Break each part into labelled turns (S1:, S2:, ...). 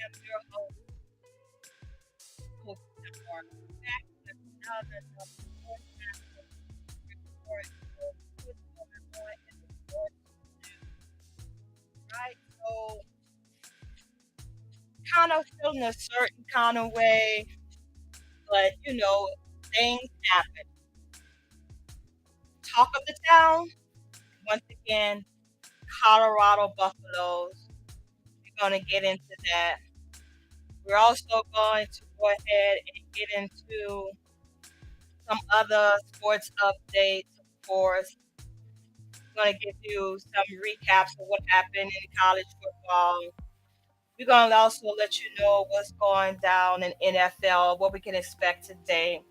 S1: am your host, Tamar, back with another podcast report. So, what's going on in the sports news, right? So, kind of feeling a certain kind of way, but things happen. Talk of the town, once again, Colorado Buffaloes. We're going to get into that. We're also going to go ahead and get into some other sports updates, of course. I'm going to give you some recaps of what happened in college football. We're going to also let you know what's going down in NFL, what we can expect today.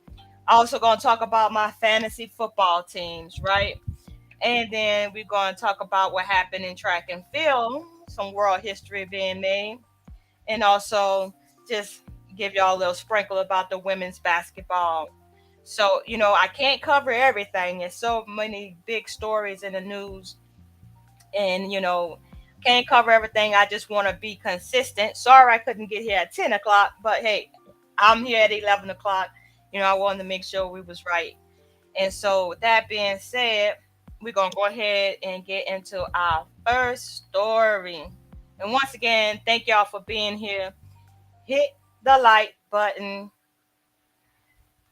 S1: Also going to talk about my fantasy football teams, right? And then we're going to talk about what happened in track and field, some world history being made, and also just give y'all a little sprinkle about the women's basketball. So, I can't cover everything. There's so many big stories in the news, and, can't cover everything. I just want to be consistent. Sorry I couldn't get here at 10 o'clock, but hey, I'm here at 11 o'clock. I wanted to make sure we was right. And so, with that being said, we're going to go ahead and get into our first story. And once again, thank y'all for being here. Hit the like button,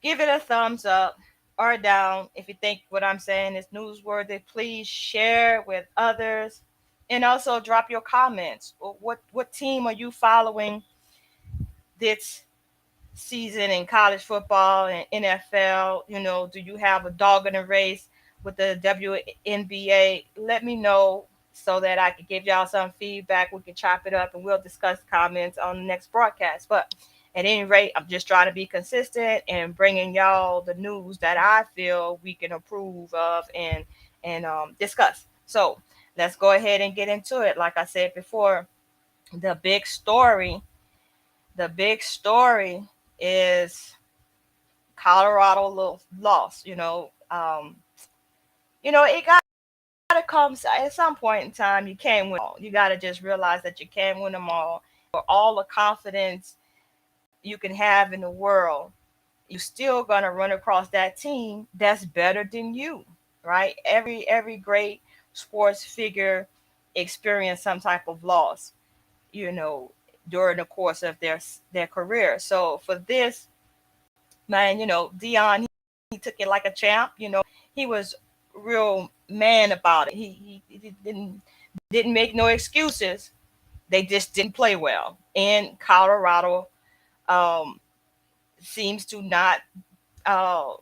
S1: give it a thumbs up or down if you think what I'm saying is newsworthy. Please share with others, and also drop your comments. What team are you following this season in college football and NFL? Do you have a dog in the race with the WNBA? Let me know so that I can give y'all some feedback. We can chop it up and we'll discuss comments on the next broadcast. But at any rate, I'm just trying to be consistent and bringing y'all the news that I feel we can approve of and discuss. So let's go ahead and get into it. Like I said before, the big story, the big story is Colorado lost. It gotta come at some point in time. You can't win all. You gotta just realize that you can't win them all. For all the confidence you can have in the world, you still gonna run across that team that's better than you, right? Every great sports figure experience some type of loss, you know, during the course of their career. So for this man, Deon, he took it like a champ. He was real man about it. He didn't make no excuses. They just didn't play well. And Colorado um, seems to not. Uh,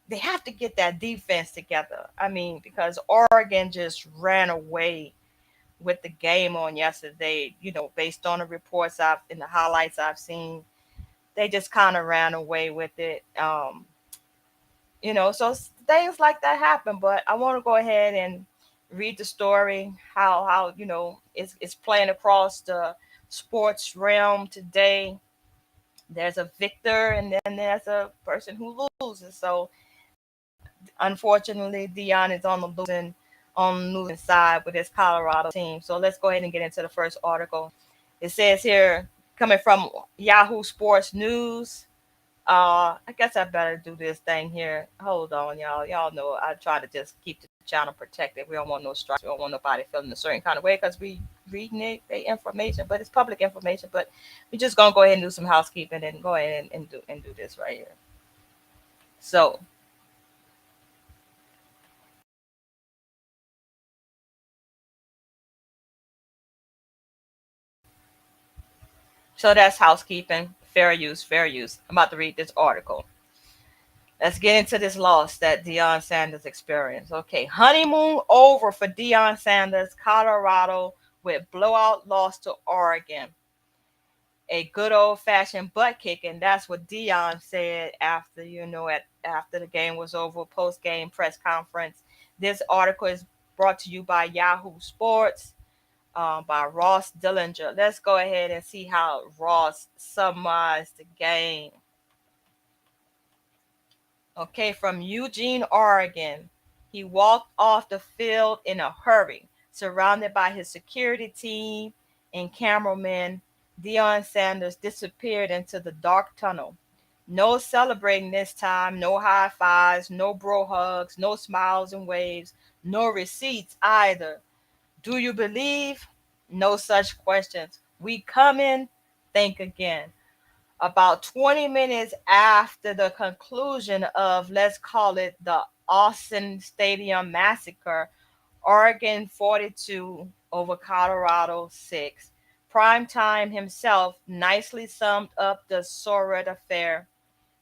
S1: they have to get that defense together. I mean, because Oregon just ran away with the game on yesterday. Based on the reports I've in the highlights I've seen, they just kind of ran away with it. So things like that happen. But I want to go ahead and read the story, how it's playing across the sports realm today. There's a victor and then there's a person who loses. So unfortunately, Dion is on the losing side with his Colorado team. So let's go ahead and get into the first article. It says here, coming from Yahoo Sports News. I guess I better do this thing here. Hold on, y'all. Y'all know I try to just keep the channel protected. We don't want no strikes. We don't want nobody feeling a certain kind of way because we reading their information, but it's public information. But we just gonna go ahead and do some housekeeping and go ahead and do this right here. So that's housekeeping. Fair use, fair use. I'm about to read this article. Let's get into this loss that Deon Sanders experienced. Okay, honeymoon over for Deon Sanders, Colorado with blowout loss to Oregon. A good old fashioned butt kicking. That's what Deon said after after the game was over, post game press conference. This article is brought to you by Yahoo Sports, by Ross Dillinger. Let's go ahead and see how Ross summarized the game. Okay, from Eugene, Oregon. He walked off the field in a hurry, surrounded by his security team and cameramen. Deon Sanders disappeared into the dark tunnel. No celebrating this time, no high fives, no bro hugs, no smiles and waves, no receipts either. Do you believe? No such questions. We come in, think again. About 20 minutes after the conclusion of, let's call it, the Austin Stadium massacre, Oregon 42 over Colorado 6. Primetime himself nicely summed up the sordid affair.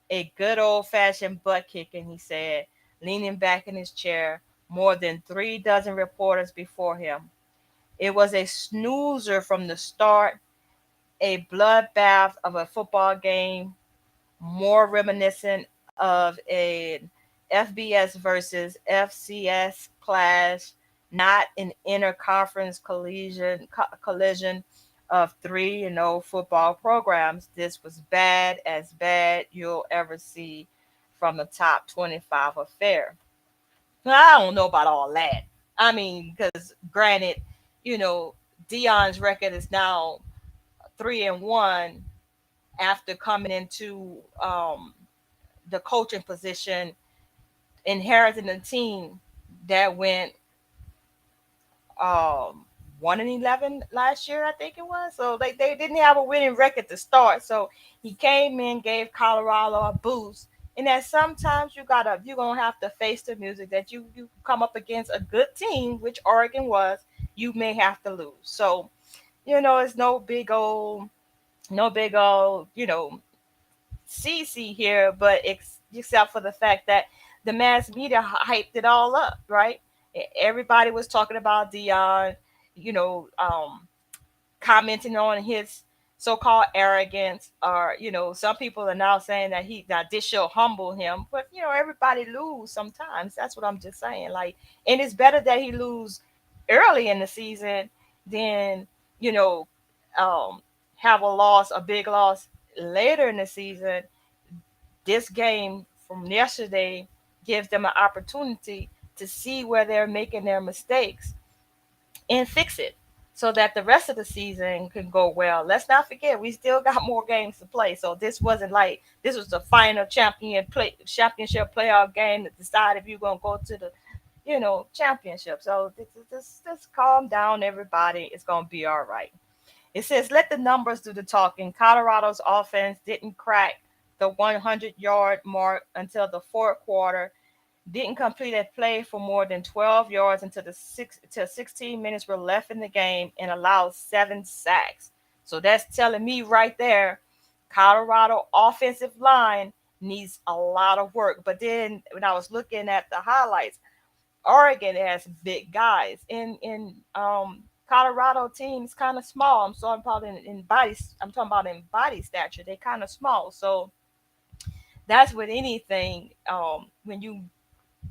S1: A good old fashioned butt kicking, he said, leaning back in his chair, more than 3 dozen reporters before him. It was a snoozer from the start, a bloodbath of a football game, more reminiscent of an FBS versus FCS clash, not an interconference collision of 3-0 football programs. This was bad as bad you'll ever see from a top 25 affair. I don't know about all that. I mean, because granted, you know, Dion's record is now 3-1 after coming into the coaching position, inheriting a team that went um 1-11 last year, I think it was. So they didn't have a winning record to start. So he came in, gave Colorado a boost. And that sometimes you're gonna have to face the music that you come up against a good team, which Oregon was, you may have to lose. So, it's no big old, CC here, but except for the fact that the mass media hyped it all up, right? Everybody was talking about Dion, you know, commenting on his so-called arrogance, or some people are now saying that this show humble him, but everybody lose sometimes. That's what I'm just saying. Like, and it's better that he lose early in the season than you know um, have a big loss later in the season. This game from yesterday gives them an opportunity to see where they're making their mistakes and fix it so that the rest of the season can go well. Let's not forget we still got more games to play. So this wasn't like this was the final championship playoff game to decide if you're gonna go to the championship. So just calm down, everybody. It's gonna be all right. It says let the numbers do the talking. Colorado's offense didn't crack the 100-yard mark until the fourth quarter, didn't complete a play for more than 12 yards until 16 minutes were left in the game, and allowed 7 sacks. So that's telling me right there, Colorado offensive line needs a lot of work. But then when I was looking at the highlights, Oregon has big guys. In Colorado teams kind of small. I'm talking about in body. I'm talking about in body stature. They kind of small. So that's with anything. When you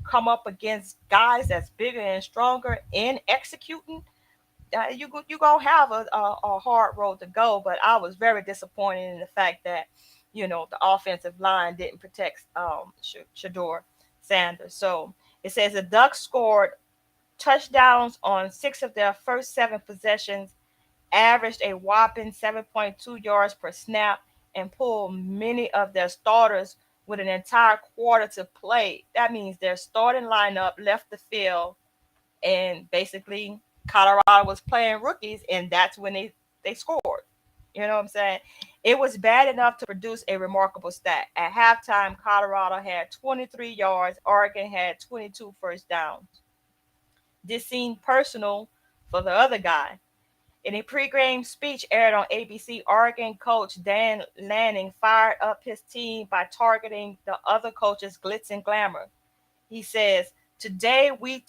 S1: come up against guys that's bigger and stronger and executing, you gonna have a hard road to go. But I was very disappointed in the fact that the offensive line didn't protect Shador Sanders. So it says the Ducks scored touchdowns on 6 of their first 7 possessions, averaged a whopping 7.2 yards per snap, and pulled many of their starters with an entire quarter to play. That means their starting lineup left the field, and basically Colorado was playing rookies, and that's when they scored. You know what I'm saying? It was bad enough to produce a remarkable stat. At halftime, Colorado had 23 yards, Oregon had 22 first downs. This seemed personal for the other guy. In a pregame speech aired on ABC, Oregon coach Dan Lanning fired up his team by targeting the other coaches' glitz and glamour. He says, "Today we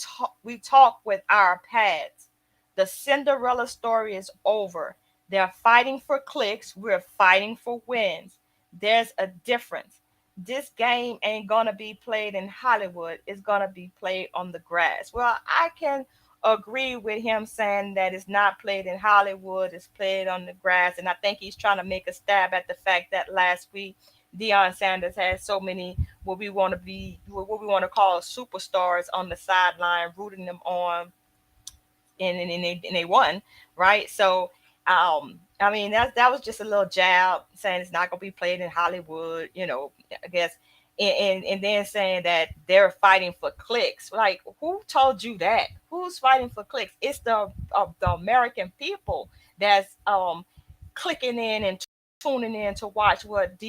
S1: talk with our pads. The Cinderella story is over. They're fighting for clicks. We're fighting for wins. There's a difference. This game ain't gonna be played in Hollywood. It's gonna be played on the grass." Well, I can agree with him saying that it's not played in Hollywood. It's played on the grass, and I think he's trying to make a stab at the fact that last week Deon Sanders had so many what we want to call superstars on the sideline, rooting them on, and they won, right? So I mean, that was just a little jab saying it's not gonna be played in Hollywood, I guess, and then saying that they're fighting for clicks. Like, who told you that? Who's fighting for clicks? It's the American people that's clicking in and tuning in to watch what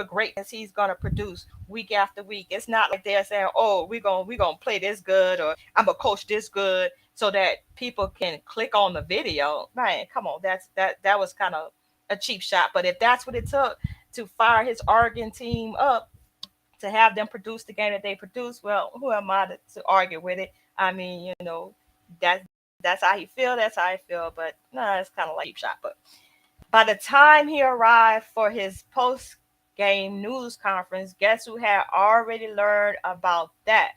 S1: greatness he's gonna produce week after week. It's not like they're saying, "Oh, we gonna play this good," or "I'm gonna coach this good," so that people can click on the video. Man, come on, that was kind of a cheap shot. But if that's what it took to fire his Oregon team up, to have them produce the game that they produced, well, who am I to argue with it? I mean, that that's how he feel. That's how I feel. But no, it's kind of like a cheap shot. But by the time he arrived for his post game news conference, guess who had already learned about that?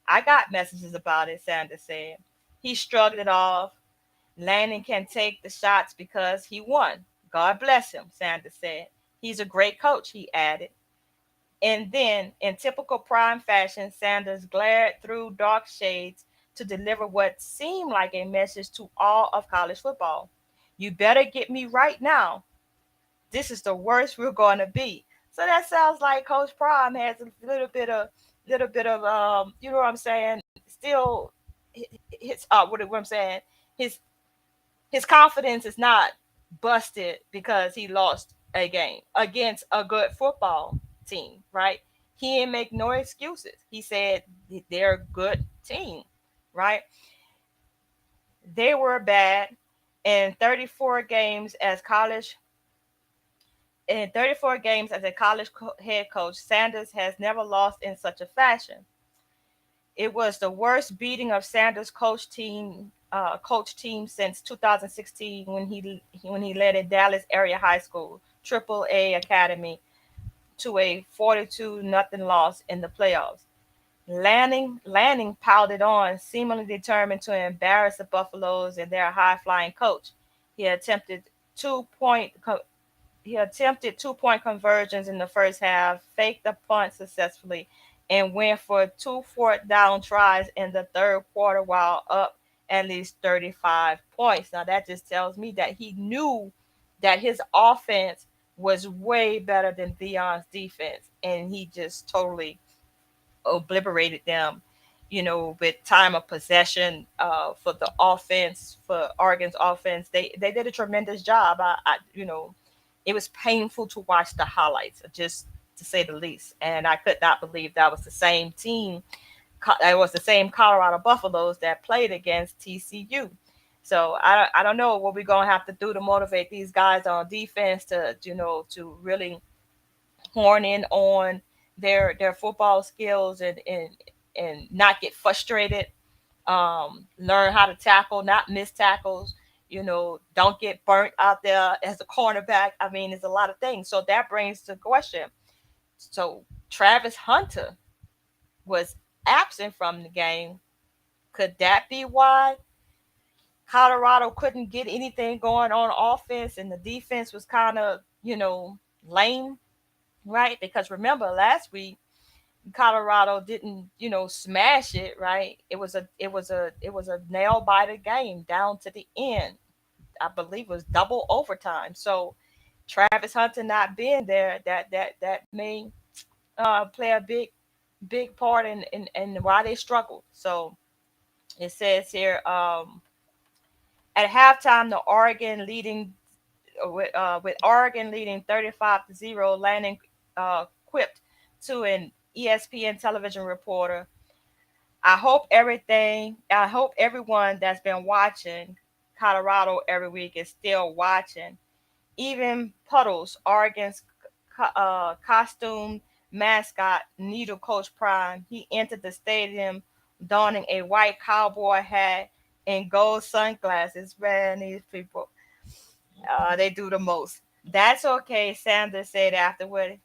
S1: I got messages about it, Sanders said. He shrugged it off. Lanning can take the shots because he won. God bless him, Sanders said. He's a great coach, he added. And then, in typical prime fashion, Sanders glared through dark shades to deliver what seemed like a message to all of college football. You better get me right now. This is the worst we're going to be. So that sounds like Coach Prime has a little bit of you know what I'm saying? Still, his what I'm saying? His his confidence is not busted because he lost a game against a good football team, right? He didn't make no excuses. He said they're a good team, right? They were bad in 34 games as college. In 34 games as a college head coach, Sanders has never lost in such a fashion. It was the worst beating of Sanders' coach team since 2016 when he led a Dallas area high school Triple A academy to a 42 nothing loss in the playoffs. Lanning piled it on, seemingly determined to embarrass the Buffaloes and their high flying coach. He attempted 2 point he attempted 2 point conversions in the first half, faked the punt successfully, and went for two fourth down tries in the third quarter while up at least 35 points. Now, that just tells me that he knew that his offense was way better than Deon's defense, and he just totally obliterated them, with time of possession for the offense, for Oregon's offense. They did a tremendous job. It was painful to watch the highlights, just to say the least. And I could not believe that was the same team. It was the same Colorado Buffaloes that played against TCU. So I don't know what we're gonna have to do to motivate these guys on defense to really horn in on their football skills and not get frustrated. Learn how to tackle, not miss tackles. Don't get burnt out there as a cornerback. I mean, there's a lot of things. So that brings the question. So Travis Hunter was absent from the game. Could that be why Colorado couldn't get anything going on offense and the defense was kind of, lame, right? Because remember last week Colorado didn't, smash it, right? It was a nail biter game down to the end. I believe it was double overtime. So Travis Hunter not being there, that may play a big part in why they struggled. So it says here, at halftime, the Oregon leading with Oregon leading 35-0, Lanning quipped to an ESPN television reporter, I hope everyone that's been watching Colorado every week is still watching. Even Puddles, Oregon's costume mascot, Needle Coach Prime, he entered the stadium donning a white cowboy hat and gold sunglasses. Man, these people, they do the most. That's okay, Sanders said afterward.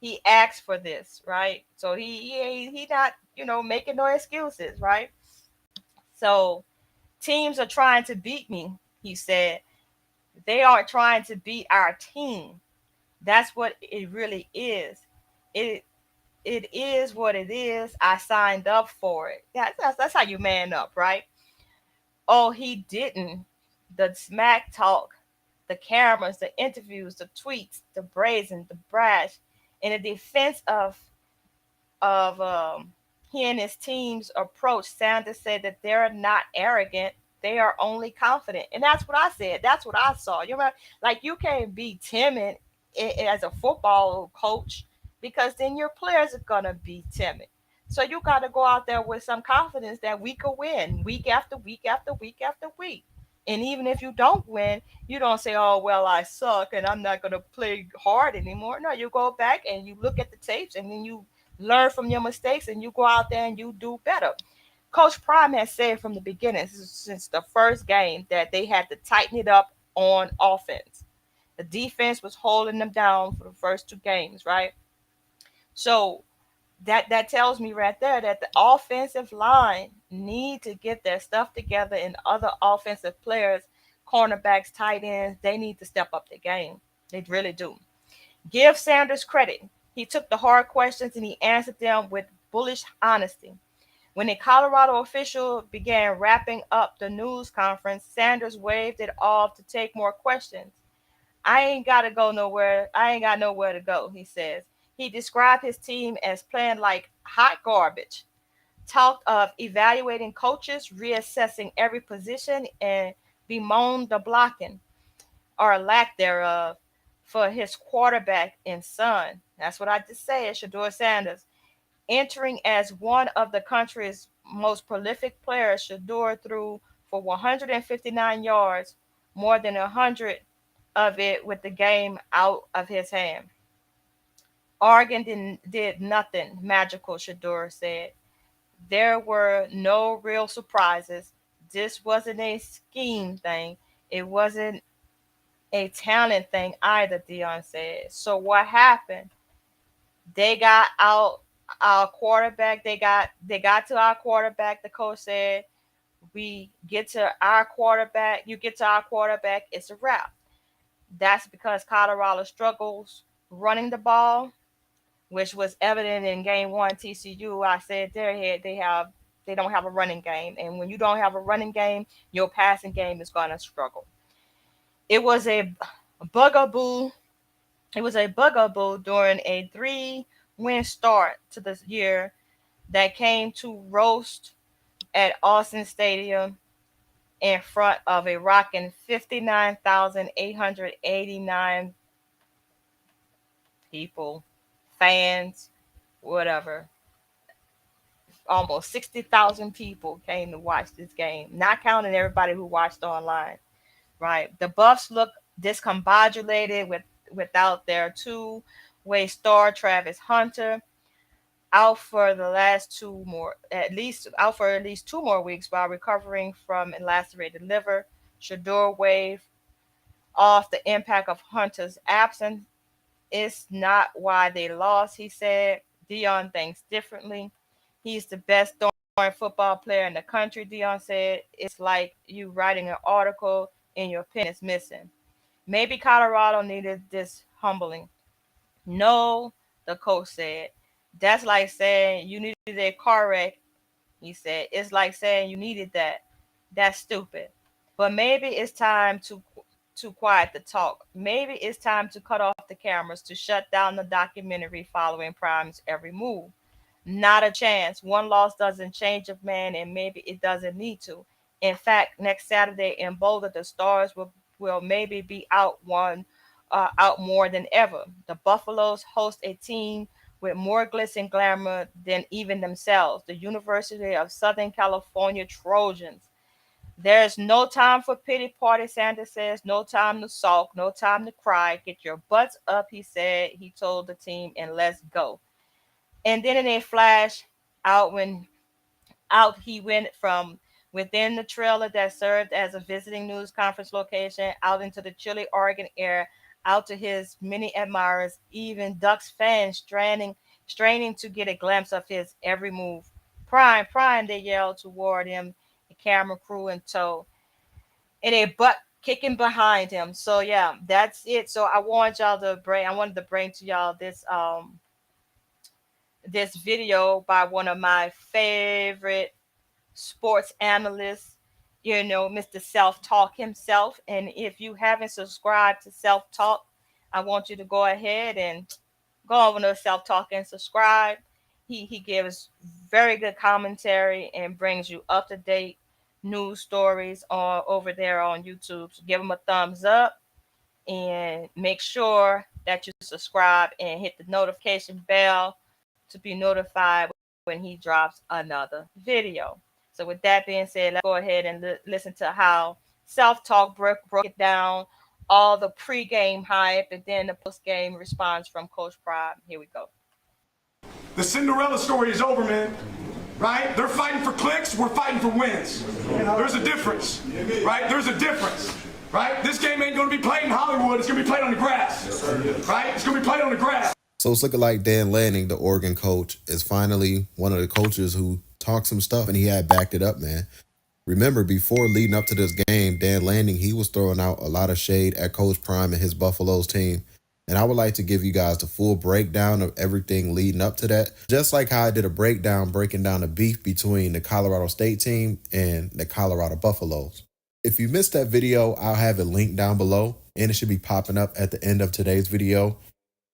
S1: He asked for this, right? So he not, making no excuses, right? So teams are trying to beat me, he said. They are trying to beat our team. That's what it really is. It it is what it is. I signed up for it. That's how you man up, right? Oh, he didn't. The smack talk, the cameras, the interviews, the tweets, the brazen, the brash, in the defense of he and his team's approach, Sanders said that they're not arrogant, they are only confident. And that's what I said. That's what I saw. You know, like you can't be timid as a football coach, because then your players are gonna be timid. So you got to go out there with some confidence that we could win week after week after week after week. And even if you don't win, you don't say, "Oh well, I suck and I'm not gonna play hard anymore." No, you go back and you look at the tapes, and then you learn from your mistakes, and you go out there and you do better. Coach Prime has said from the beginning, since the first game, that they had to tighten it up on offense. The defense was holding them down for the first two games, right? So that tells me right there that the offensive line need to get their stuff together, and other offensive players, cornerbacks, tight ends, they need to step up the game. They really do. Give Sanders credit. He took the hard questions and he answered them with bullish honesty. When a Colorado official began wrapping up the news conference, Sanders waved it off to take more questions. "I ain't got to go nowhere. I ain't got nowhere to go," he says. He described his team as playing like hot garbage, talked of evaluating coaches, reassessing every position, and bemoaned the blocking, or lack thereof, for his quarterback and son. That's what I just said, Shedeur Sanders. Entering as one of the country's most prolific players, Shedeur threw for 159 yards, more than 100 of it with the game out of his hand. Oregon did nothing magical, Shedeur said. There were no real surprises. This wasn't a scheme thing. It wasn't a talent thing either, Deon said. So what happened? They got out our quarterback. They got to our quarterback. The coach said, "We get to our quarterback. You get to our quarterback. It's a wrap." That's because Colorado struggles running the ball, which was evident in game one. TCU, I said they don't have a running game, and when you don't have a running game, your passing game is gonna struggle. It was a bugaboo It was a bugaboo during a 3-win start to the year that came to roast at Austin Stadium in front of a rocking 59,889 people, fans, whatever. Almost 60,000 people came to watch this game, not counting everybody who watched online, right? The Buffs look discombobulated without their two-way star Travis Hunter, out for the last two more, at least out for at least 2 more weeks while recovering from a lacerated liver. Shedeur waved off the impact of Hunter's absence. "It's not why they lost," he said. "Deon thinks differently. He's the best throwing football player in the country," Deon said. "It's like you writing an article and your pen is missing." Maybe Colorado needed this humbling. "No," the coach said. "That's like saying you needed a car wreck," he said. "It's like saying you needed that. That's stupid. But maybe it's time to quiet the talk. Maybe it's time to cut off the cameras, to shut down the documentary following Prime's every move. Not a chance. One loss doesn't change a man, and maybe it doesn't need to. In fact, next Saturday in Boulder, the Stars will maybe be out more than ever. The Buffaloes host a team with more glitz and glamour than even themselves, the University of Southern California Trojans. There's no time for pity party, Sanders says. No time to sulk, no time to cry. Get your butts up, he said. He told the team, and let's go. And then in a flash, out when out he went from within the trailer that served as a visiting news conference location, out into the chilly Oregon air, out to his many admirers, even Ducks fans straining to get a glimpse of his every move. "Prime, Prime," they yelled toward him, a camera crew in tow, and a butt kicking behind him. So yeah, that's it. So I wanted to bring to y'all this video by one of my favorite sports analysts. Mr. Self Talk himself. And if you haven't subscribed to Self Talk, I want you to go ahead and go over to Self Talk and subscribe. He gives very good commentary and brings you up to date news stories over there on YouTube. So give him a thumbs up and make sure that you subscribe and hit the notification bell to be notified when he drops another video. So with that being said, let's go ahead and listen to how Self Talk broke it down, all the pre-game hype, and then the post-game response from Coach Prime. Here we go.
S2: The Cinderella story is over, man. Right? They're fighting for clicks, we're fighting for wins. There's a difference. Right? There's a difference. Right? This game ain't going to be played in Hollywood. It's going to be played on the grass. Right? It's going to be played on the grass.
S3: So it's looking like Dan Lanning, the Oregon coach, is finally one of the coaches who talked some stuff, and he had backed it up, man. Remember, before leading up to this game, Dan Lanning, he was throwing out a lot of shade at Coach Prime and his Buffaloes team. And I would like to give you guys the full breakdown of everything leading up to that. Just like how I did a breakdown breaking down the beef between the Colorado State team and the Colorado Buffaloes. If you missed that video, I'll have it linked down below, and it should be popping up at the end of today's video.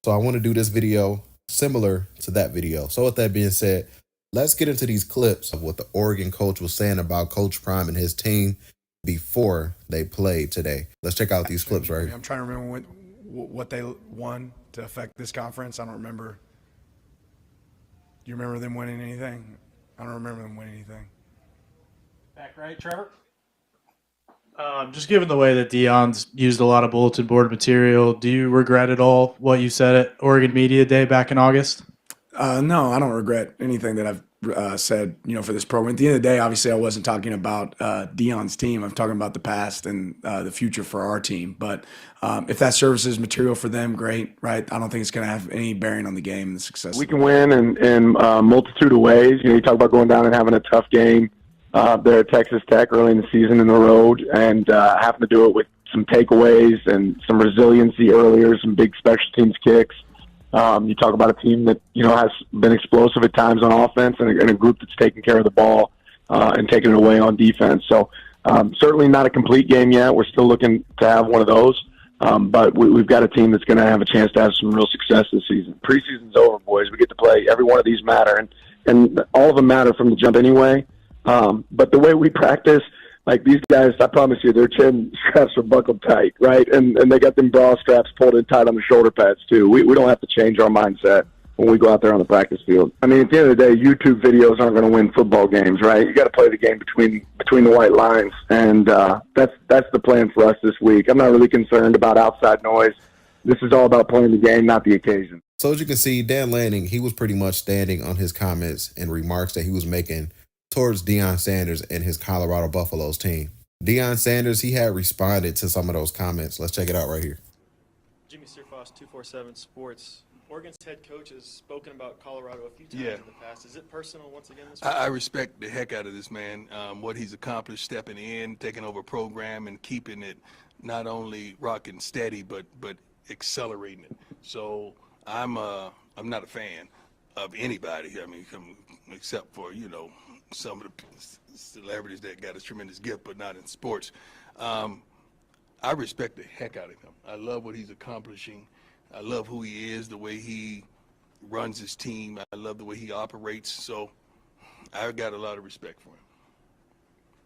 S3: So I want to do this video similar to that video. So with that being said, let's get into these clips of what the Oregon coach was saying about Coach Prime and his team before they played today. Let's check out these clips right here.
S2: I'm trying to remember what they won to affect this conference. I don't remember. You remember them winning anything? I don't remember them winning anything.
S4: Back right, Trevor? Just given the way that Deon's used a lot of bulletin board material, do you regret at all what you said at Oregon Media Day back in August?
S2: No, I don't regret anything that I've said, for this program. At the end of the day, obviously, I wasn't talking about Deon's team. I'm talking about the past and the future for our team. But if that serves as material for them, great, right? I don't think it's going to have any bearing on the game and the success.
S5: We can win in a multitude of ways. You talk about going down and having a tough game there at Texas Tech early in the season in the road, and having to do it with some takeaways and some resiliency earlier, some big special teams kicks. You talk about a team that, has been explosive at times on offense and a group that's taking care of the ball and taking it away on defense. So certainly not a complete game yet. We're still looking to have one of those. But we've got a team that's going to have a chance to have some real success this season. Preseason's over, boys. We get to play. Every one of these matter, and all of them matter from the jump anyway. But the way we practice, like these guys, I promise you, their chin straps are buckled tight, right? And they got them bra straps pulled in tight on the shoulder pads too. We don't have to change our mindset when we go out there on the practice field. I mean, at the end of the day, YouTube videos aren't going to win football games, right? You got to play the game between the white lines, and that's the plan for us this week. I'm not really concerned about outside noise. This is all about playing the game, not the occasion.
S3: So as you can see, Dan Lanning, he was pretty much standing on his comments and remarks that he was making towards Deon Sanders and his Colorado Buffaloes team. Deon Sanders, he had responded to some of those comments. Let's check it out right here.
S6: Jimmy Searfoss, 247 Sports. Oregon's head coach has spoken about Colorado a few times in the past. Is it personal once again this week?
S7: I respect the heck out of this man, what he's accomplished stepping in, taking over a program and keeping it not only rocking steady, but accelerating it. So I'm not a fan of anybody, except for, some of the celebrities that got a tremendous gift, but not in sports. I respect the heck out of him. I love what he's accomplishing. I love who he is, the way he runs his team. I love the way he operates. So I've got a lot of respect for him.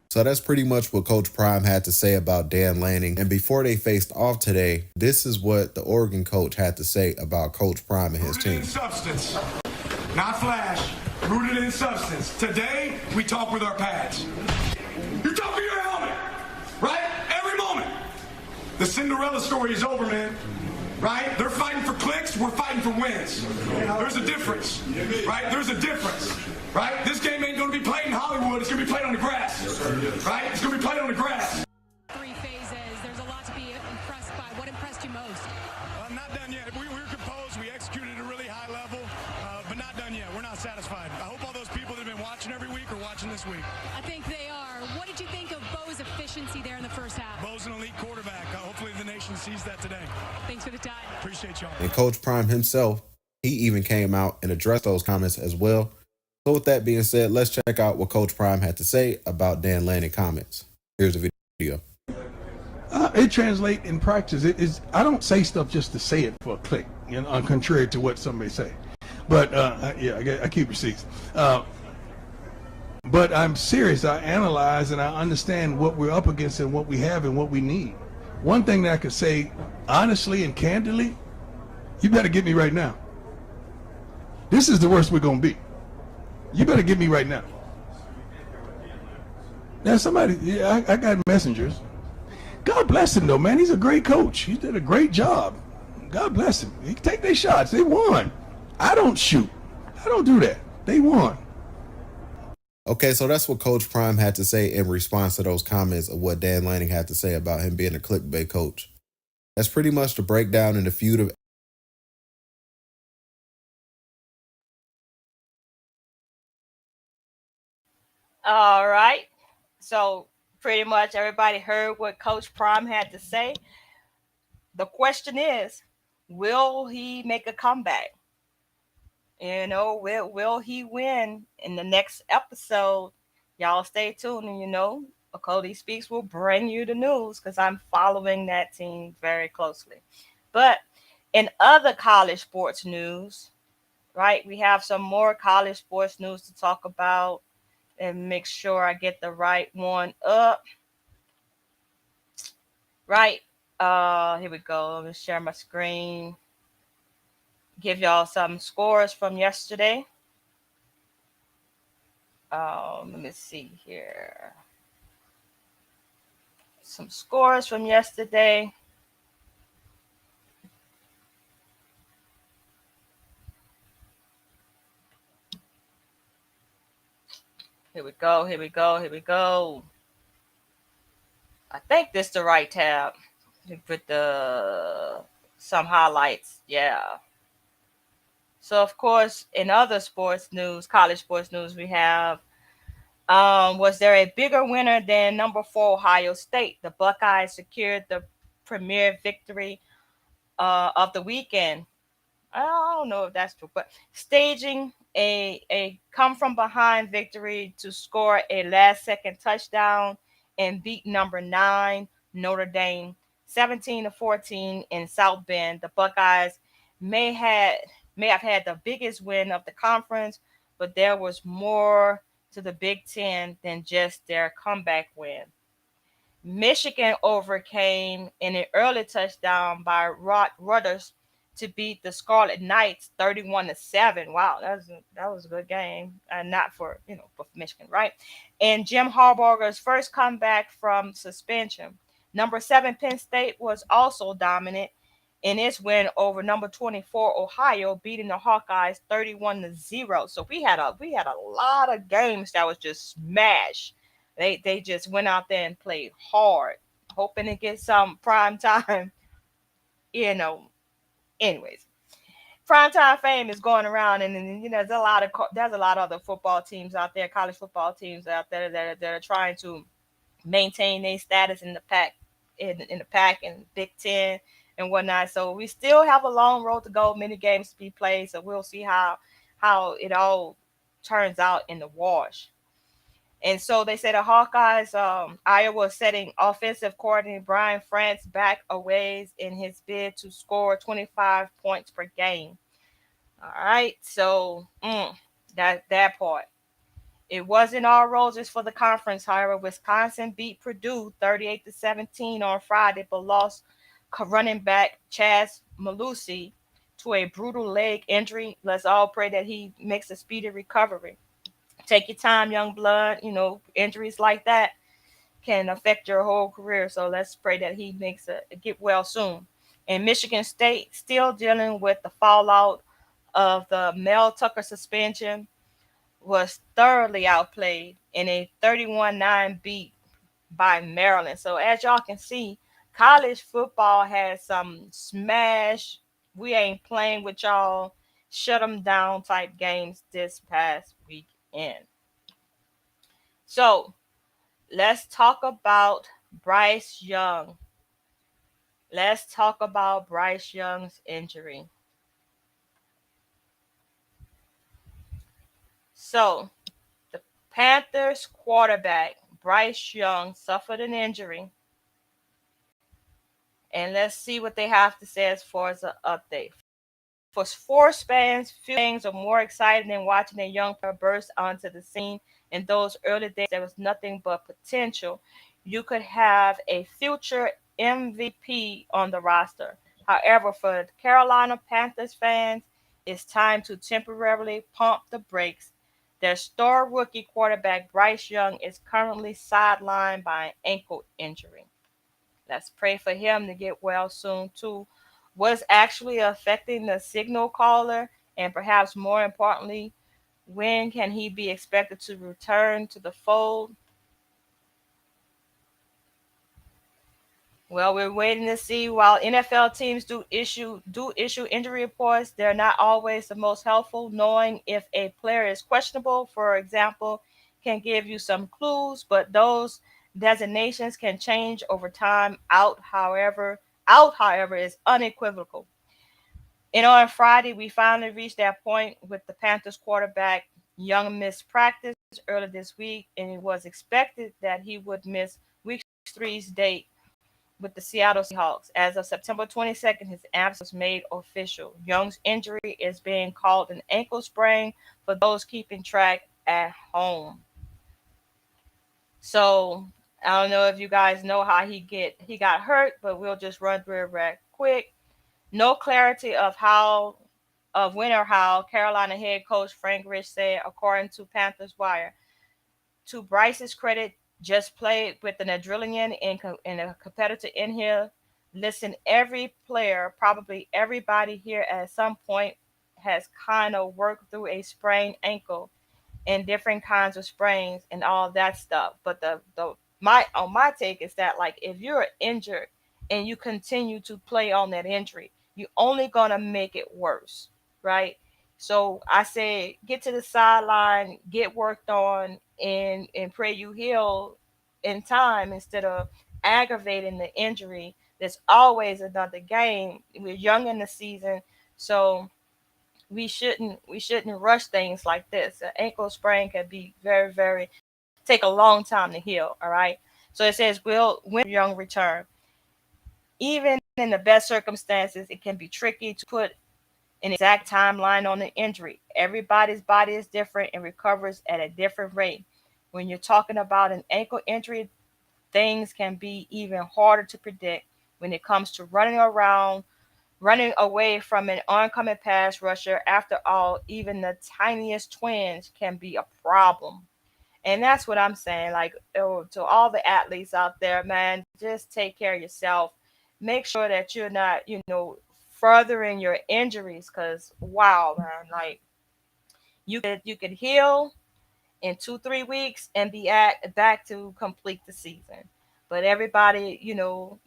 S3: So that's pretty much what Coach Prime had to say about Dan Lanning. And before they faced off today, this is what the Oregon coach had to say about Coach Prime and his team.
S2: Rooted in substance, not flash. Rooted in substance. Today, we talk with our pads. You talk with your helmet, right? Every moment. The Cinderella story is over, man. Right? They're fighting for clicks, we're fighting for wins. There's a difference, right? There's a difference, right? This game ain't going to be played in Hollywood. It's going to be played on the grass, right? It's going to be played on the grass.
S8: 3 phases. There's a lot to be impressed by. What impressed you most?
S2: Not done yet. We were composed. We executed at a really high level, but not done yet. We're not satisfied. I hope all those people that have been watching every week are watching this week.
S8: I think they are. What did you think of Bo's efficiency there in the first half?
S2: Bo's an elite quarterback. Hopefully the nation sees that today.
S8: Thanks for the time.
S2: Appreciate y'all.
S3: And Coach Prime himself, he even came out and addressed those comments as well. So with that being said, let's check out what Coach Prime had to say about Dan Lanning comments. Here's the video.
S9: It translates in practice. It is. I don't say stuff just to say it for a click, contrary to what some may say. But I keep receipts. But I'm serious. I analyze and I understand what we're up against and what we have and what we need. One thing that I could say honestly and candidly, you better get me right now. This is the worst we're going to be. You better get me right now. Now somebody, I got messengers. God bless him though, man. He's a great coach. He did a great job. God bless him. He can take their shots. They won. I don't shoot. I don't do that. They won.
S3: Okay, so that's what Coach Prime had to say in response to those comments of what Dan Lanning had to say about him being a clickbait coach. That's pretty much the breakdown in the feud of
S1: All right. So pretty much everybody heard what Coach Prime had to say. The question is, will he make a comeback? Will he win in the next episode? Y'all stay tuned, and Achoti Speaks will bring you the news because I'm following that team very closely. But in other college sports news, right, we have some more college sports news to talk about, and make sure I get the right one up. Right. Here we go. Let me share my screen. Give y'all some scores from yesterday. Let me see here. Some scores from yesterday. Here we go. Here we go. Here we go. I think this is the right tab with the some highlights. Yeah. So of course, in other sports news, college sports news, we have was there a bigger winner than number 4 Ohio State? The Buckeyes secured the premier victory of the weekend. I don't know if that's true, but staging a come from behind victory to score a last second touchdown and beat number 9 Notre Dame 17-14 in South Bend. The Buckeyes may have had the biggest win of the conference, but there was more to the Big Ten than just their comeback win. Michigan overcame in an early touchdown by Rutgers to beat the Scarlet Knights 31-7. Wow, that was a good game, and not for for Michigan, right? And Jim Harbaugh's first comeback from suspension. Number 7 Penn State was also dominant in its win over number 24 Ohio, beating the Hawkeyes 31-0. So we had a lot of games that was just smashed. They just went out there and played hard, hoping to get some prime time. Anyways, primetime fame is going around, and there's a lot of other football teams out there, college football teams out there that are trying to maintain their status in the pack, in the pack and Big Ten and whatnot. So we still have a long road to go, many games to be played. So we'll see how it all turns out in the wash. And so they said the Hawkeyes, Iowa setting offensive coordinator Brian France back a ways in his bid to score 25 points per game. All right, so that part. It wasn't all roses for the conference. However, Wisconsin beat Purdue 38-17 on Friday, but lost running back Chaz Malusi to a brutal leg injury. Let's all pray that he makes a speedy recovery. Take your time, young blood. Injuries like that can affect your whole career. So let's pray that he makes get well soon. And Michigan State still dealing with the fallout of the Mel Tucker suspension, was thoroughly outplayed in a 31-9 beat by Maryland. So as y'all can see, college football has some smash, we ain't playing with y'all, shut them down type games this past weekend. So let's talk about Bryce Young. Let's talk about Bryce Young's injury. So the Panthers quarterback Bryce Young suffered an injury. And let's see what they have to say as far as an update. For sports fans, few things are more exciting than watching a young player burst onto the scene. In those early days, there was nothing but potential. You could have a future MVP on the roster. However, for Carolina Panthers fans, it's time to temporarily pump the brakes. Their star rookie quarterback Bryce Young is currently sidelined by an ankle injury. Let's pray for him to get well soon too. What's actually affecting the signal caller, and perhaps more importantly, when can he be expected to return to the fold? Well, we're waiting to see. While NFL teams do issue injury reports, they're not always the most helpful. Knowing if a player is questionable, for example, can give you some clues, but those designations can change over time. Out, however, is unequivocal. And on Friday, we finally reached that point with the Panthers quarterback. Young missed practice earlier this week, and it was expected that he would miss week three's date with the Seattle Seahawks. As of September 22nd, his absence was made official. Young's injury is being called an ankle sprain for those keeping track at home. So I don't know if you guys know how he got hurt, but we'll just run through it real quick. No clarity of when or how, Carolina head coach Frank Rich said, according to Panthers Wire. To Bryce's credit, just played with an adrenaline and a competitor in here. Listen, every player, probably everybody here at some point has kind of worked through a sprained ankle and different kinds of sprains and all that stuff. But my take is that, like, if you're injured and you continue to play on that injury, you're only gonna make it worse, right? So I say get to the sideline, get worked on, and pray you heal in time instead of aggravating the injury. There's always another game. We're young in the season, so we shouldn't rush things like this. An ankle sprain can be very take a long time to heal. All right. So it says, will when Young return? Even in the best circumstances, it can be tricky to put an exact timeline on the injury. Everybody's body is different and recovers at a different rate. When you're talking about an ankle injury, things can be even harder to predict when it comes to running away from an oncoming pass rusher. After all, even the tiniest twinge can be a problem. And that's what I'm saying. Like, oh, to all the athletes out there, man, just take care of yourself. Make sure that you're not, furthering your injuries. Cause wow, man, like you could heal in 2-3 weeks and be back to complete the season. But everybody,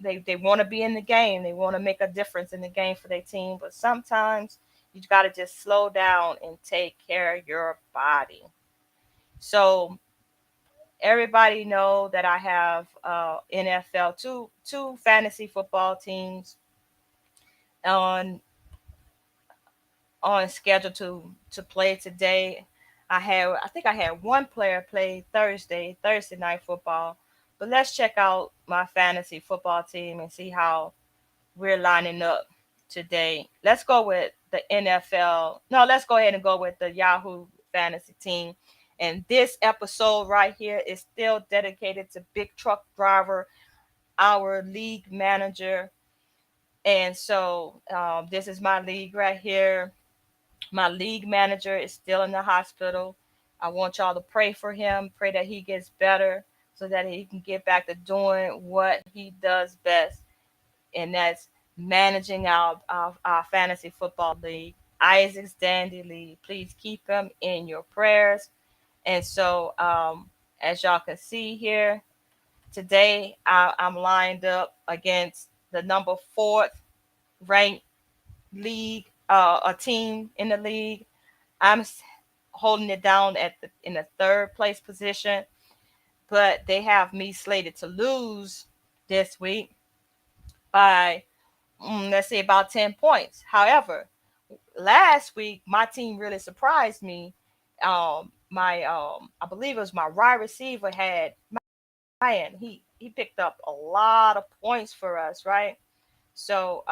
S1: they want to be in the game. They want to make a difference in the game for their team. But sometimes you got to just slow down and take care of your body. So everybody know that I have NFL two fantasy football teams on schedule to play today. I think I had one player play Thursday night football. But let's check out my fantasy football team and see how we're lining up today. Let's go with the NFL. No, let's go ahead and go with the Yahoo fantasy team. And this episode right here is still dedicated to Big Truck Driver, our league manager. And so this is my league right here. My league manager is still in the hospital. I want y'all to pray for him, pray that he gets better so that he can get back to doing what he does best, and that's managing our fantasy football league, Isaac's Dandy League. Please keep him in your prayers. And so, as y'all can see here, today I'm lined up against the number fourth ranked league, a team in the league. I'm holding it down in the third place position, but they have me slated to lose this week by let's say about 10 points. However, last week my team really surprised me. My I believe it was my wide receiver had Ryan, he picked up a lot of points for us, right? So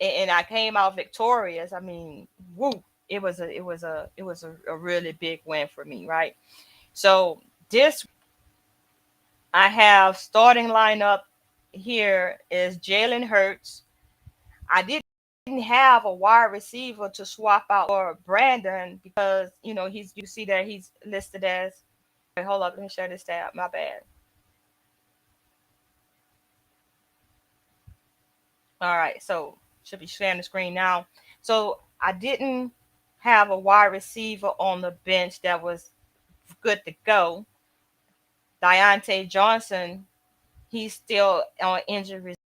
S1: and I came out victorious. I mean, woo! It was a really big win for me, right? So this I have starting lineup here is Jalen Hurts. I didn't have a wide receiver to swap out for Brandon because you see that he's listed as. Wait, hold up, let me share this tab. My bad. All right, so should be sharing the screen now. So I didn't have a wide receiver on the bench that was good to go. Deontay Johnson, he's still on injury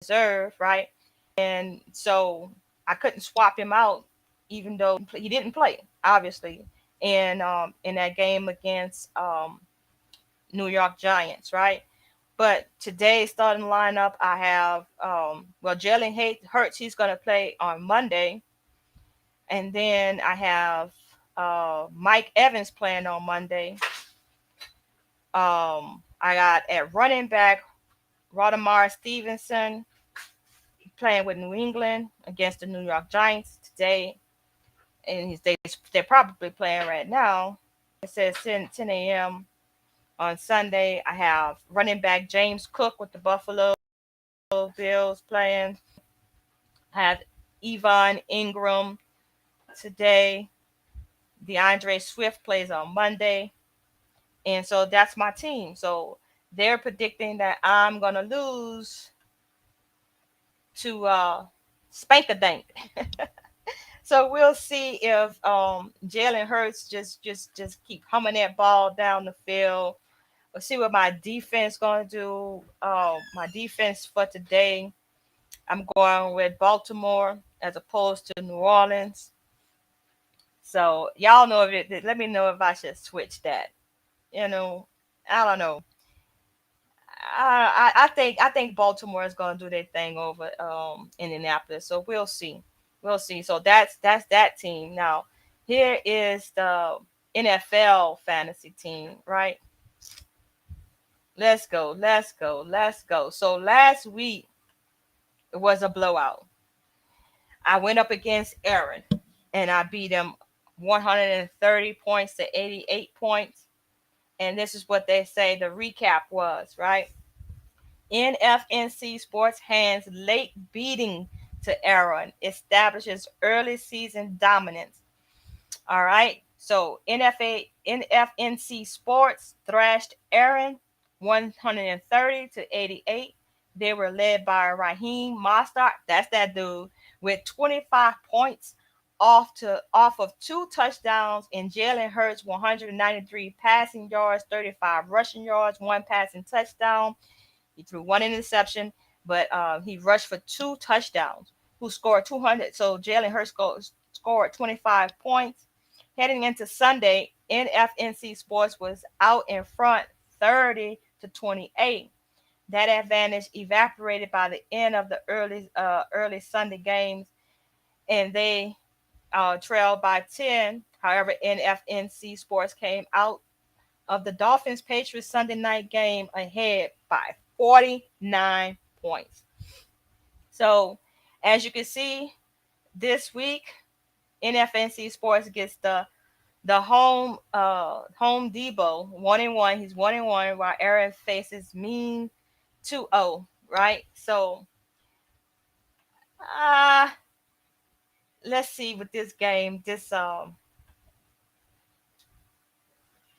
S1: reserve, right? And so I couldn't swap him out, even though he didn't play, obviously, in that game against New York Giants, right? But today's starting lineup, I have Jalen Hurts. He's going to play on Monday, and then I have Mike Evans playing on Monday. I got at running back Rodamar Stevenson playing with New England against the New York Giants today, and they're probably playing right now. It says 10 a.m. on Sunday. I have running back James Cook with the Buffalo Bills playing. I have Evan Ingram today. DeAndre Swift plays on Monday. And so that's my team. So they're predicting that I'm going to lose to Spank-a-Dank. So we'll see if Jalen Hurts just keep humming that ball down the field. We'll see what my defense going to do. My defense for today, I'm going with Baltimore as opposed to New Orleans. So y'all know if it. Let me know if I should switch that. I don't know. I think Baltimore is going to do their thing over Indianapolis. So we'll see. We'll see. So that's that team. Now here is the NFL fantasy team, right? Let's go. Let's go. Let's go. So last week it was a blowout. I went up against Aaron and I beat him 130 points to 88 points. And this is what they say the recap was, right? NFNC Sports hands late beating to Aaron establishes early season dominance. All right. So NFNC Sports thrashed Aaron 130 to 88. They were led by Raheem Mostert. That's that dude with 25 points off of 2 touchdowns, and Jalen Hurts 193 passing yards, 35 rushing yards, 1 passing touchdown. He threw 1 interception, but he rushed for 2 touchdowns. Who scored 200? So Jalen Hurts scored 25 points. Heading into Sunday, NFNC Sports was out in front 30 to 28. That advantage evaporated by the end of the early Sunday games, and they trailed by 10. However, NFNC Sports came out of the Dolphins Patriots Sunday night game ahead by 49 points. So, as you can see, this week NFNC Sports gets the home Debo 1-1. He's 1-1 while Aaron faces mean 2-0, right? So let's see with this game,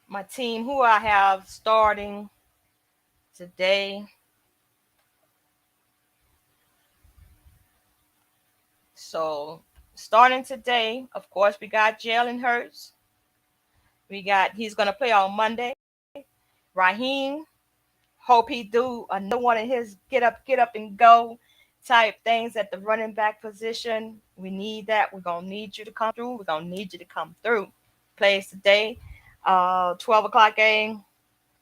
S1: my team who I have starting today. So starting today, of course, we got Jalen Hurts. He's gonna play on Monday. Raheem, hope he do another one of his get up and go type things at the running back position. We need that. We're gonna need you to come through. We're gonna need you to come through. Plays today, 12 o'clock game.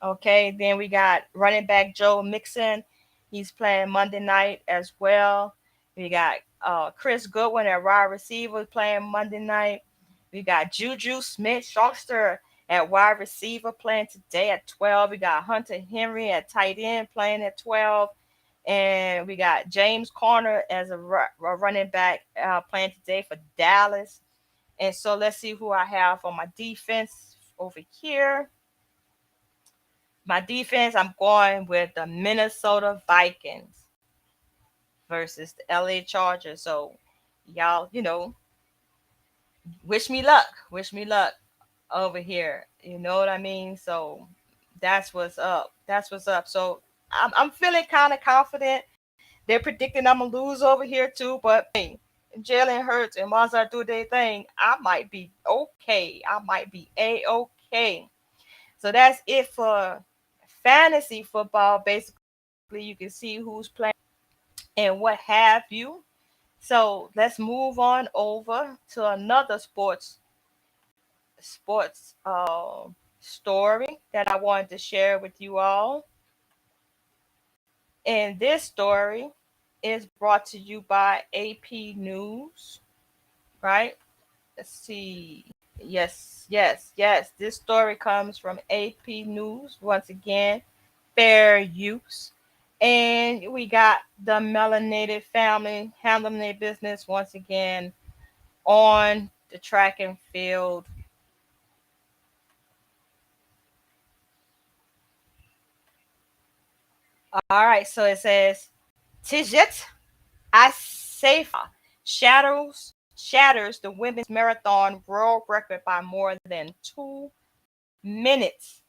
S1: Okay, then we got running back Joe Mixon. He's playing Monday night as well. We got Chris Goodwin at wide receiver playing Monday night. We got Juju Smith-Schuster at wide receiver playing today at 12. We got Hunter Henry at tight end playing at 12. And we got James Conner as a running back playing today for Dallas. And so let's see who I have on my defense over here. My defense, I'm going with the Minnesota Vikings versus the LA Chargers. So y'all, wish me luck. Wish me luck over here. You know what I mean? So that's what's up. That's what's up. So I'm feeling kind of confident. They're predicting I'm gonna lose over here too, but hey, Jalen Hurts and Mozart do their thing. I might be okay. I might be a-okay. So that's it for fantasy football. Basically, you can see who's playing and what have you. So let's move on over to another sports story that I wanted to share with you all. And this story is brought to you by AP News, right? Let's see. Yes, yes, yes. This story comes from AP News. Once again, fair use. And we got the melanated family handling their business once again on the track and field. All right, so it says Tijet Asefa shatters the women's marathon world record by more than 2 minutes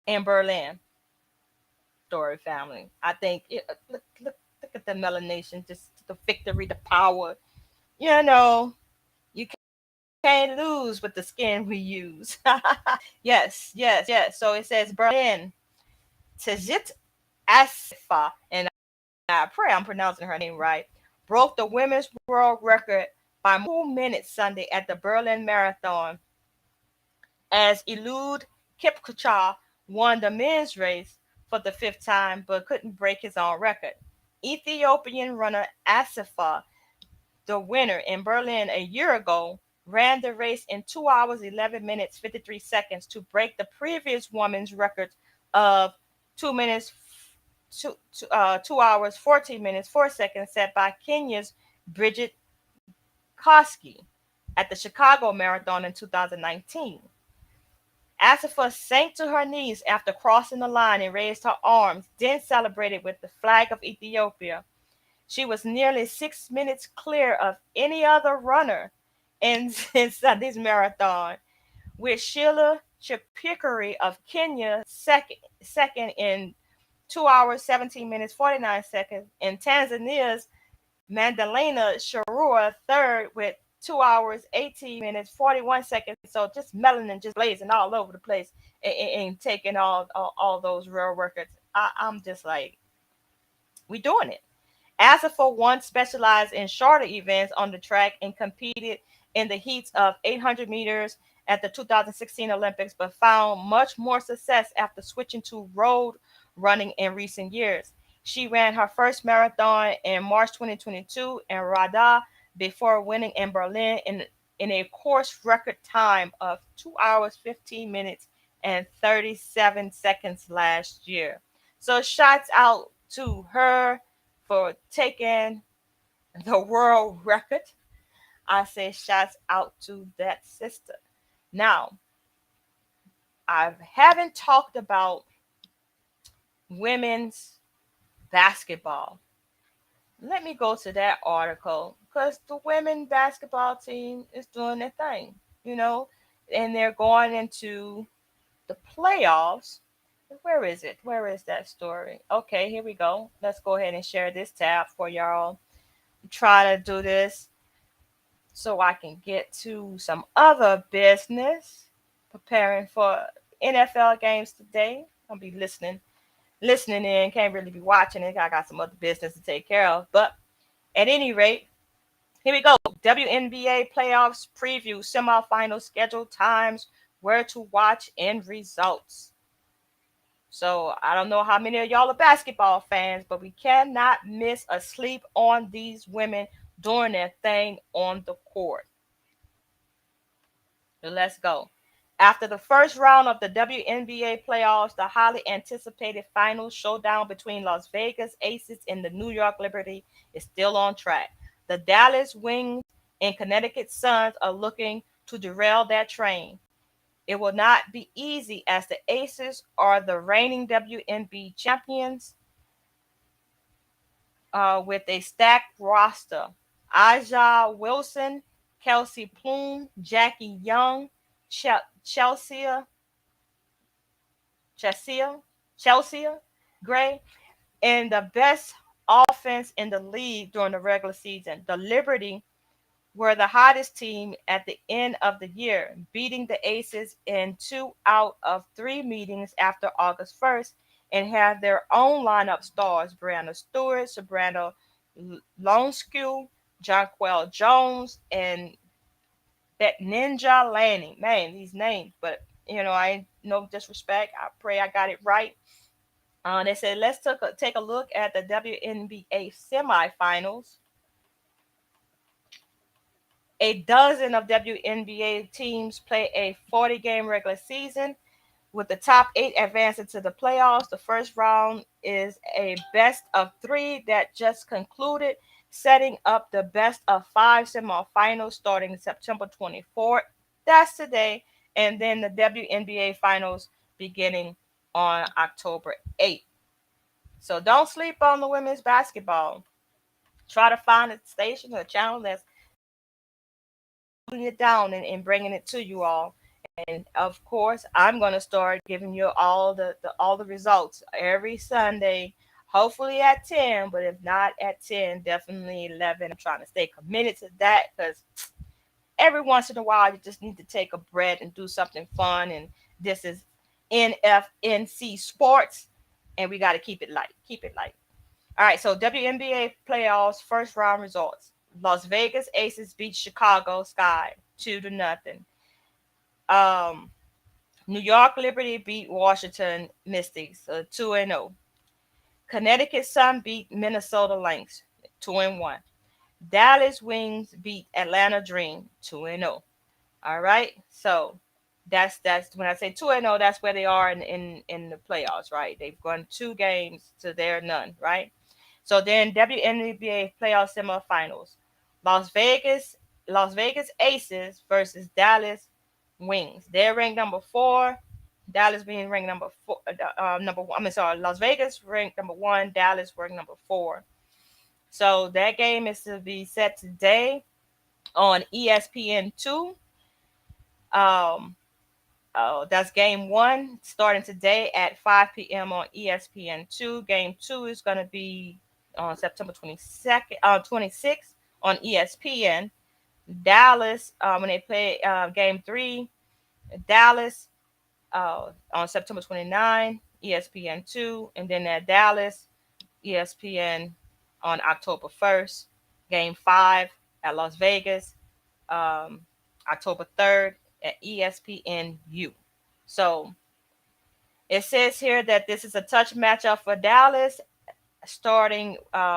S1: in Berlin. Story family. I think look at the melanation, just the victory, the power. You know, you can't lose with the skin we use. Yes, yes, yes. So it says Berlin Tijet Asefa, and I pray I'm pronouncing her name right, broke the women's world record by 2 minutes Sunday at the Berlin Marathon as Eliud Kipchoge won the men's race for the fifth time but couldn't break his own record. Ethiopian runner Asifa, the winner in Berlin a year ago, ran the race in 2 hours 11 minutes 53 seconds to break the previous women's record of 2 minutes 2 hours 14 minutes 4 seconds set by Kenya's Bridget Koski at the Chicago Marathon in 2019. Asifa sank to her knees after crossing the line and raised her arms, then celebrated with the flag of Ethiopia. She was nearly 6 minutes clear of any other runner in Sunday's marathon, with Sheila Chepikori of Kenya second in 2 hours 17 minutes 49 seconds, and Tanzania's Magdalena Sharua third with 2 hours 18 minutes 41 seconds. So just melanin just blazing all over the place and taking all those real records. I'm just like, we doing it. Asifa once specialized in shorter events on the track and competed in the heats of 800 meters at the 2016 Olympics, but found much more success after switching to road running in recent years. She ran her first marathon in March 2022 in Rada before winning in Berlin in a course record time of 2 hours 15 minutes and 37 seconds last year. So shouts out to her for taking the world record. I say shouts out to that sister. Now, I haven't talked about women's basketball. Let me go to that article because the women basketball team is doing their thing, you know, and they're going into the playoffs. Where is it? Where is that story? Okay, here we go. Let's go ahead and share this tab for y'all. Try to do this so I can get to some other business. Preparing for NFL games today. I'll be listening in. Can't really be watching it. I got some other business to take care of. But at any rate, here we go. WNBA playoffs preview, semifinal schedule times, where to watch, and results. So I don't know how many of y'all are basketball fans, but we cannot miss a sleep on these women doing their thing on the court. So let's go. After the first round of the WNBA playoffs, the highly anticipated final showdown between Las Vegas Aces and the New York Liberty is still on track. The Dallas Wings and Connecticut Suns are looking to derail that train. It will not be easy as the Aces are the reigning WNBA champions with a stacked roster. Aja Wilson, Kelsey Plum, Jackie Young, Chelsea Chelsea Gray, and the best offense in the league during the regular season. The Liberty were the hottest team at the end of the year, beating the Aces in 2 out of 3 meetings after August 1st, and have their own lineup stars: Brianna Stewart, Sabrina Loneskew, Jonquel Jones, and that Ninja Lanning. Man, these names, but I no disrespect. I pray I got it right. They said, let's take a look at the WNBA semifinals. A dozen of WNBA teams play a 40-game regular season, with the top 8 advancing to the playoffs. The first round is a best of 3 that just concluded, setting up the best of 5 semifinals starting September 24th. That's today. And then the WNBA finals beginning on October 8th. So don't sleep on the women's basketball. Try to find a station or a channel that's putting it down and bringing it to you all. And of course, I'm going to start giving you all the results every Sunday. Hopefully at 10, but if not at 10, definitely 11. I'm trying to stay committed to that because every once in a while you just need to take a breath and do something fun. And this is NFNC Sports, and we got to keep it light. Keep it light. All right, so WNBA playoffs first round results. Las Vegas Aces beat Chicago Sky 2-0. Um, New York Liberty beat Washington Mystics 2-0. Connecticut Sun beat Minnesota Lynx 2-1. Dallas Wings beat Atlanta Dream 2-0. All right, so that's when I say 2-0, that's where they are in the playoffs, right? They've gone 2 games to their none, right? So then WNBA playoff semifinals. Las Vegas Las Vegas Aces versus Dallas Wings. They're ranked number 4. Dallas being ranked number 4. Number 1. I mean, sorry. Las Vegas ranked number 1. Dallas ranked number 4. So that game is to be set today on ESPN2. Um, that's game 1 starting today at 5 p.m. on ESPN2. Game 2 is going to be on September 26th on ESPN. Dallas, when they play game 3, Dallas on September 29, ESPN2, and then at Dallas, ESPN on October 1st. Game 5 at Las Vegas, October 3rd at ESPNU. So it says here that this is a touch matchup for Dallas, starting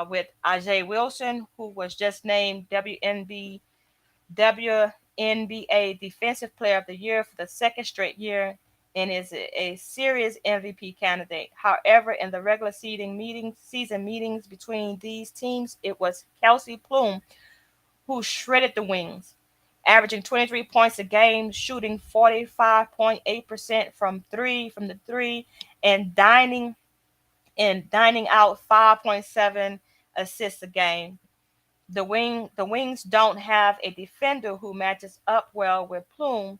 S1: with Ajay Wilson, who was just named WNBA Defensive Player of the Year for the second straight year and is a serious MVP candidate. However, in the regular season meetings between these teams, it was Kelsey Plum who shredded the Wings, averaging 23 points a game, shooting 45.8% from the three, and dining out 5.7 assists a game. The Wings don't have a defender who matches up well with Plume,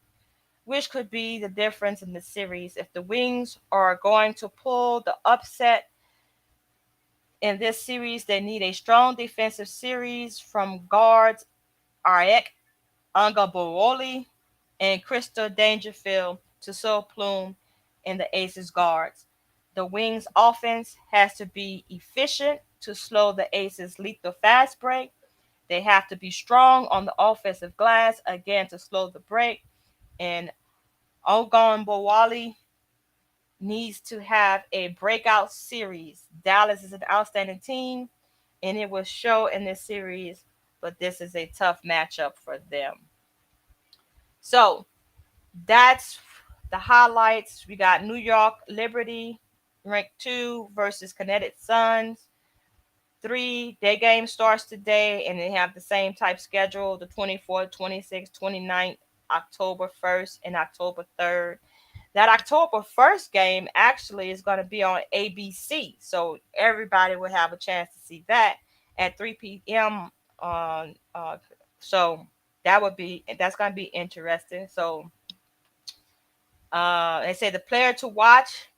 S1: which could be the difference in the series. If the Wings are going to pull the upset in this series, they need a strong defensive series from guards Arek Angaboroli and Crystal Dangerfield to slow Plume in the Aces guards. The Wings offense has to be efficient to slow the Aces lethal fast break. They have to be strong on the offensive glass, again, to slow the break. And Ogon Bowali needs to have a breakout series. Dallas is an outstanding team, and it will show in this series, but this is a tough matchup for them. So that's The highlights, we got New York Liberty, ranked 2, versus Connecticut Suns. 3, their game starts today, and they have the same type schedule, the 24th, 26th, 29th, October 1st, and October 3rd. That October 1st game actually is going to be on ABC, so everybody will have a chance to see that at 3 p.m. on so that's going to be interesting. So they say the player to watch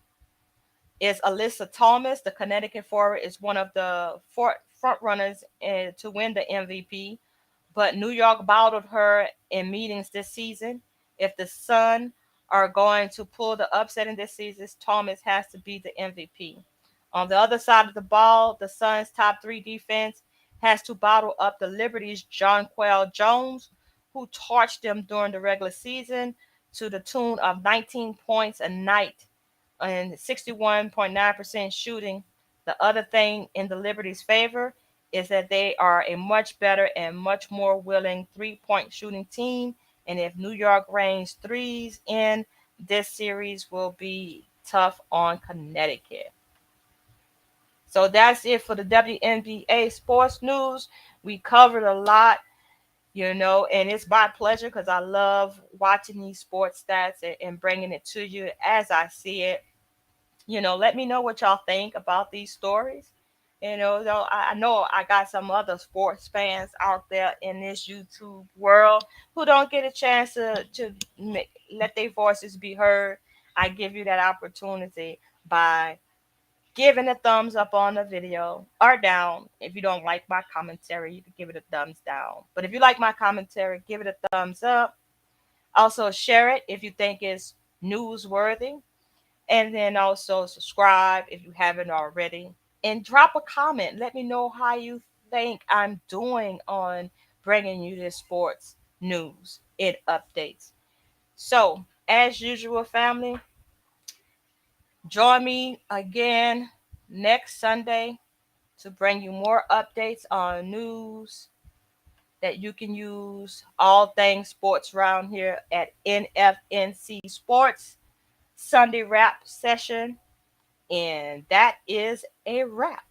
S1: is Alyssa Thomas. The Connecticut forward is one of the front runners to win the MVP, but New York bottled her in meetings this season. If the Sun are going to pull the upset in this season, Thomas has to be the MVP. On the other side of the ball, the Suns' top 3 defense has to bottle up the Liberty's Jonquel Jones, who torched them during the regular season to the tune of 19 points a night and 61.9% shooting. The other thing in the Liberty's favor is that they are a much better and much more willing 3-point shooting team. And if New York rains threes in, this series will be tough on Connecticut. So that's it for the WNBA sports news. We covered a lot, and it's my pleasure because I love watching these sports stats and bringing it to you as I see it. Let me know what y'all think about these stories. Though I know I got some other sports fans out there in this YouTube world who don't get a chance to let their voices be heard. I give you that opportunity by giving a thumbs up on the video or down. If you don't like my commentary, you can give it a thumbs down. But if you like my commentary, give it a thumbs up. Also, share it if you think it's newsworthy. And then also subscribe if you haven't already. And drop a comment. Let me know how you think I'm doing on bringing you this sports news and updates. So, as usual, family, join me again next Sunday to bring you more updates on news that you can use, all things sports around here at NFNC Sports Sunday Wrap Session. And that is a wrap.